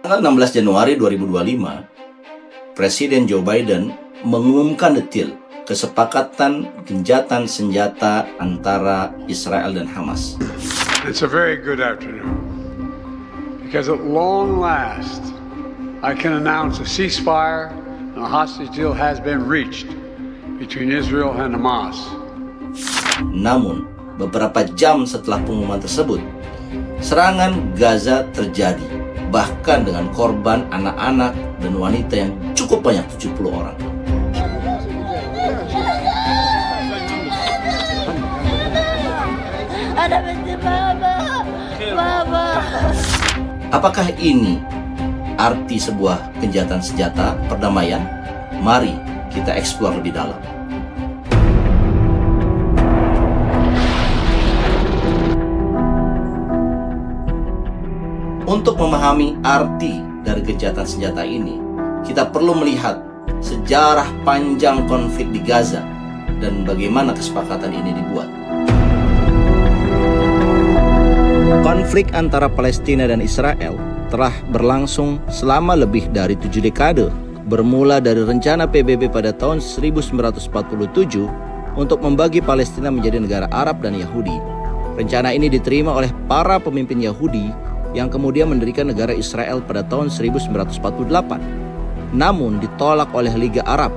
Tanggal 16 Januari 2025, Presiden Joe Biden mengumumkan detail kesepakatan gencatan senjata antara Israel dan Hamas. It's a very good afternoon because at long last I can announce a ceasefire and a hostage deal has been reached between Israel and Hamas. Namun, beberapa jam setelah pengumuman tersebut, serangan Gaza terjadi, bahkan dengan korban anak-anak dan wanita yang cukup banyak, 70 orang. Ada benci Mama. Apakah ini arti sebuah gencatan senjata perdamaian? Mari kita eksplor lebih dalam. Untuk memahami arti dari gencatan senjata ini, kita perlu melihat sejarah panjang konflik di Gaza dan bagaimana kesepakatan ini dibuat. Konflik antara Palestina dan Israel telah berlangsung selama lebih dari 7 dekade, bermula dari rencana PBB pada tahun 1947 untuk membagi Palestina menjadi negara Arab dan Yahudi. Rencana ini diterima oleh para pemimpin Yahudi yang kemudian mendirikan negara Israel pada tahun 1948. Namun ditolak oleh Liga Arab,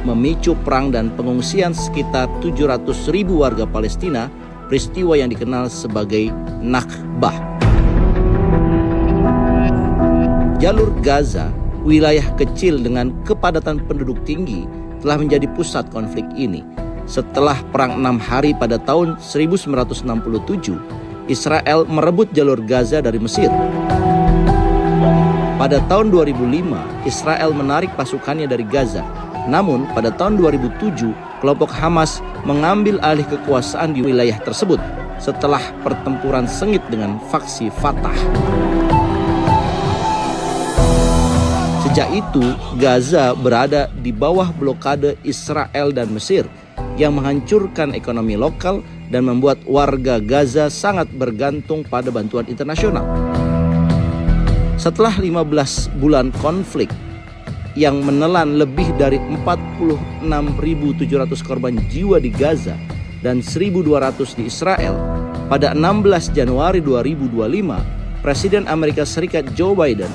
memicu perang dan pengungsian sekitar 700.000 warga Palestina, peristiwa yang dikenal sebagai Nakbah. Jalur Gaza, wilayah kecil dengan kepadatan penduduk tinggi, telah menjadi pusat konflik ini. Setelah Perang 6 Hari pada tahun 1967, Israel merebut jalur Gaza dari Mesir. Pada tahun 2005, Israel menarik pasukannya dari Gaza. Namun, pada tahun 2007, kelompok Hamas mengambil alih kekuasaan di wilayah tersebut setelah pertempuran sengit dengan faksi Fatah. Sejak itu, Gaza berada di bawah blokade Israel dan Mesir yang menghancurkan ekonomi lokal dan membuat warga Gaza sangat bergantung pada bantuan internasional. Setelah 15 bulan konflik yang menelan lebih dari 46.700 korban jiwa di Gaza dan 1.200 di Israel, pada 16 Januari 2025, Presiden Amerika Serikat Joe Biden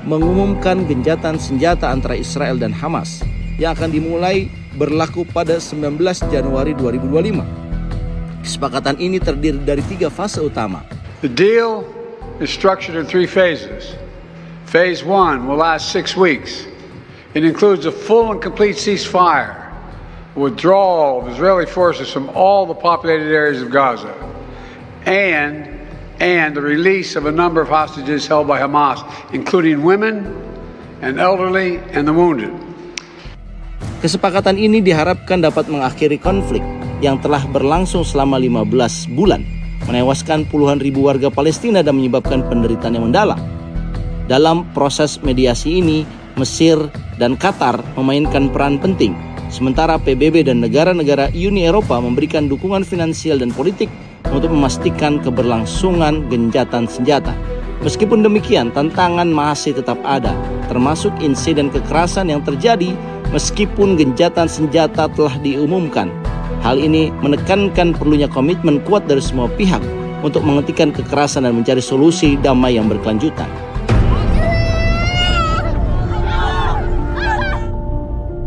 mengumumkan gencatan senjata antara Israel dan Hamas yang akan dimulai berlaku pada 19 Januari 2025. Kesepakatan ini terdiri dari 3 fase utama. The deal is structured in 3 phases. Phase 1 will last 6 weeks. It includes a full and complete ceasefire, withdrawal of Israeli forces from all the populated areas of Gaza, and the release of a number of hostages held by Hamas, including women and elderly and the wounded. Kesepakatan ini diharapkan dapat mengakhiri konflik yang telah berlangsung selama 15 bulan, menewaskan puluhan ribu warga Palestina dan menyebabkan penderitaan yang mendalam. Dalam proses mediasi ini, Mesir dan Qatar memainkan peran penting, sementara PBB dan negara-negara Uni Eropa memberikan dukungan finansial dan politik untuk memastikan keberlangsungan gencatan senjata. Meskipun demikian, tantangan masih tetap ada, termasuk insiden kekerasan yang terjadi meskipun gencatan senjata telah diumumkan. Hal ini menekankan perlunya komitmen kuat dari semua pihak untuk menghentikan kekerasan dan mencari solusi damai yang berkelanjutan.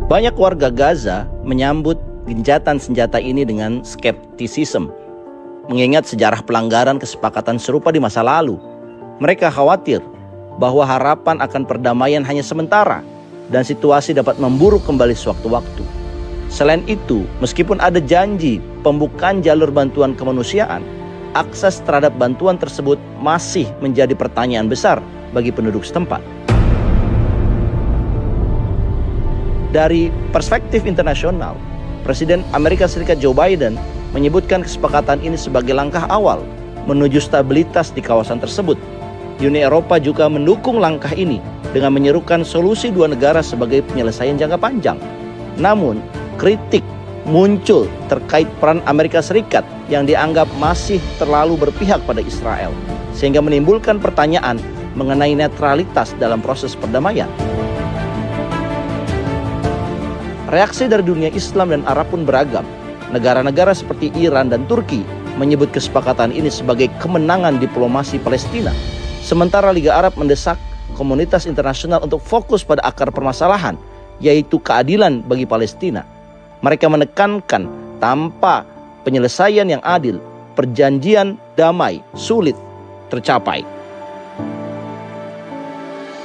Banyak warga Gaza menyambut gencatan senjata ini dengan skeptisisme, mengingat sejarah pelanggaran kesepakatan serupa di masa lalu. Mereka khawatir bahwa harapan akan perdamaian hanya sementara dan situasi dapat memburuk kembali sewaktu-waktu. Selain itu, meskipun ada janji pembukaan jalur bantuan kemanusiaan, akses terhadap bantuan tersebut masih menjadi pertanyaan besar bagi penduduk setempat. Dari perspektif internasional, Presiden Amerika Serikat Joe Biden menyebutkan kesepakatan ini sebagai langkah awal menuju stabilitas di kawasan tersebut. Uni Eropa juga mendukung langkah ini dengan menyerukan solusi 2 negara sebagai penyelesaian jangka panjang. Namun, kritik muncul terkait peran Amerika Serikat yang dianggap masih terlalu berpihak pada Israel, sehingga menimbulkan pertanyaan mengenai netralitas dalam proses perdamaian. Reaksi dari dunia Islam dan Arab pun beragam. Negara-negara seperti Iran dan Turki menyebut kesepakatan ini sebagai kemenangan diplomasi Palestina. Sementara Liga Arab mendesak komunitas internasional untuk fokus pada akar permasalahan, yaitu keadilan bagi Palestina. Mereka menekankan tanpa penyelesaian yang adil, perjanjian damai sulit tercapai.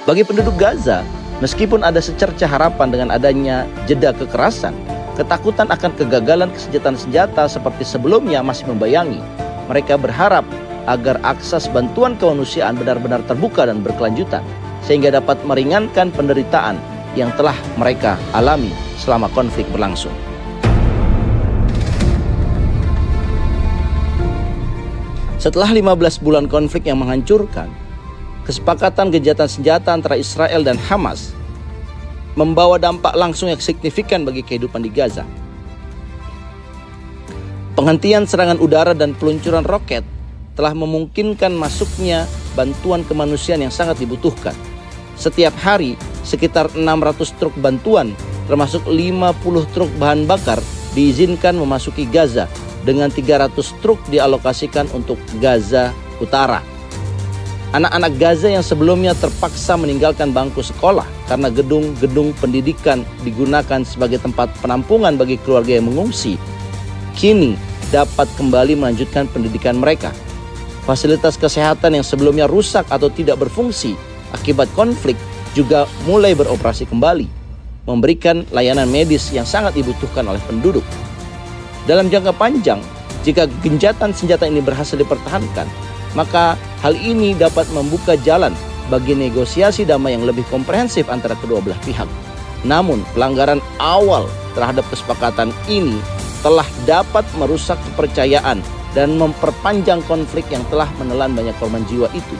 Bagi penduduk Gaza, meskipun ada secerca harapan dengan adanya jeda kekerasan, ketakutan akan kegagalan kesejahteraan senjata seperti sebelumnya masih membayangi. Mereka berharap agar akses bantuan kemanusiaan benar-benar terbuka dan berkelanjutan, sehingga dapat meringankan penderitaan yang telah mereka alami selama konflik berlangsung. Setelah 15 bulan konflik yang menghancurkan, kesepakatan gencatan senjata antara Israel dan Hamas membawa dampak langsung yang signifikan bagi kehidupan di Gaza. Penghentian serangan udara dan peluncuran roket telah memungkinkan masuknya bantuan kemanusiaan yang sangat dibutuhkan. Setiap hari, sekitar 600 truk bantuan, termasuk 50 truk bahan bakar, diizinkan memasuki Gaza, dengan 300 truk dialokasikan untuk Gaza Utara. Anak-anak Gaza yang sebelumnya terpaksa meninggalkan bangku sekolah karena gedung-gedung pendidikan digunakan sebagai tempat penampungan bagi keluarga yang mengungsi, kini dapat kembali melanjutkan pendidikan mereka. Fasilitas kesehatan yang sebelumnya rusak atau tidak berfungsi akibat konflik juga mulai beroperasi kembali, memberikan layanan medis yang sangat dibutuhkan oleh penduduk. Dalam jangka panjang, jika gencatan senjata ini berhasil dipertahankan, maka hal ini dapat membuka jalan bagi negosiasi damai yang lebih komprehensif antara kedua belah pihak. Namun, pelanggaran awal terhadap kesepakatan ini telah dapat merusak kepercayaan dan memperpanjang konflik yang telah menelan banyak korban jiwa itu.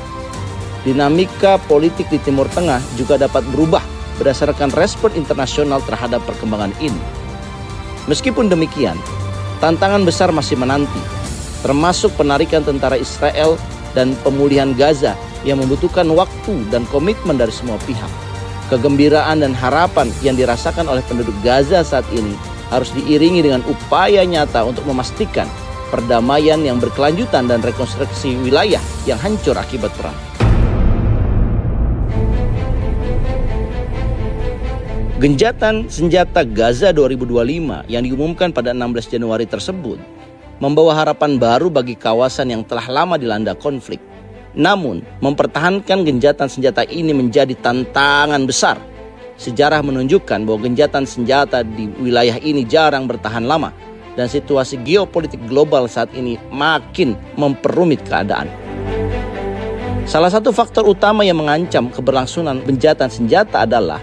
Dinamika politik di Timur Tengah juga dapat berubah berdasarkan respon internasional terhadap perkembangan ini. Meskipun demikian, tantangan besar masih menanti, termasuk penarikan tentara Israel dan pemulihan Gaza yang membutuhkan waktu dan komitmen dari semua pihak. Kegembiraan dan harapan yang dirasakan oleh penduduk Gaza saat ini harus diiringi dengan upaya nyata untuk memastikan perdamaian yang berkelanjutan dan rekonstruksi wilayah yang hancur akibat perang. Gencatan senjata Gaza 2025 yang diumumkan pada 16 Januari tersebut membawa harapan baru bagi kawasan yang telah lama dilanda konflik. Namun, mempertahankan gencatan senjata ini menjadi tantangan besar. Sejarah menunjukkan bahwa gencatan senjata di wilayah ini jarang bertahan lama, dan situasi geopolitik global saat ini makin memperumit keadaan. Salah satu faktor utama yang mengancam keberlangsungan gencatan senjata adalah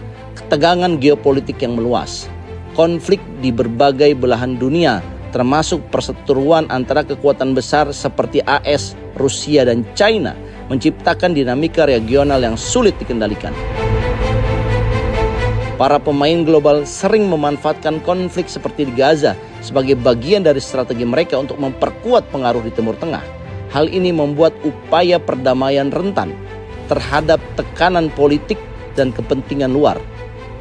ketegangan geopolitik yang meluas. Konflik di berbagai belahan dunia, termasuk perseteruan antara kekuatan besar seperti AS, Rusia, dan China, menciptakan dinamika regional yang sulit dikendalikan. Para pemain global sering memanfaatkan konflik seperti di Gaza sebagai bagian dari strategi mereka untuk memperkuat pengaruh di Timur Tengah. Hal ini membuat upaya perdamaian rentan terhadap tekanan politik dan kepentingan luar.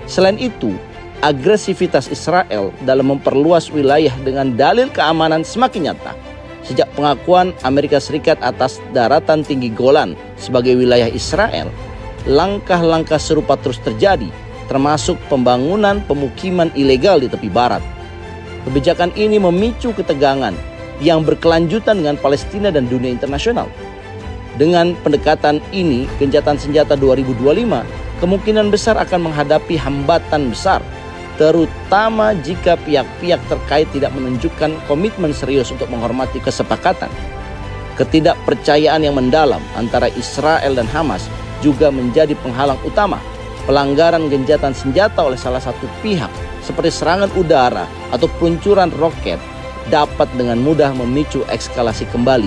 Selain itu, agresivitas Israel dalam memperluas wilayah dengan dalil keamanan semakin nyata. Sejak pengakuan Amerika Serikat atas daratan tinggi Golan sebagai wilayah Israel, langkah-langkah serupa terus terjadi, termasuk pembangunan pemukiman ilegal di tepi barat. Kebijakan ini memicu ketegangan yang berkelanjutan dengan Palestina dan dunia internasional. Dengan pendekatan ini, gencatan senjata 2025 kemungkinan besar akan menghadapi hambatan besar, terutama jika pihak-pihak terkait tidak menunjukkan komitmen serius untuk menghormati kesepakatan. Ketidakpercayaan yang mendalam antara Israel dan Hamas juga menjadi penghalang utama. Pelanggaran gencatan senjata oleh salah satu pihak, seperti serangan udara atau peluncuran roket, dapat dengan mudah memicu eskalasi kembali.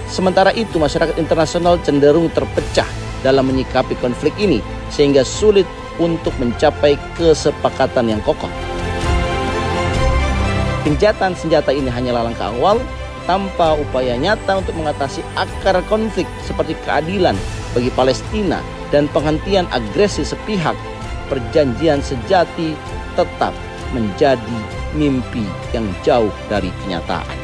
Sementara itu, masyarakat internasional cenderung terpecah dalam menyikapi konflik ini, sehingga sulit untuk mencapai kesepakatan yang kokoh. Gencatan senjata ini hanyalah langkah awal tanpa upaya nyata untuk mengatasi akar konflik seperti keadilan bagi Palestina dan penghentian agresi sepihak, perjanjian sejati tetap menjadi mimpi yang jauh dari kenyataan.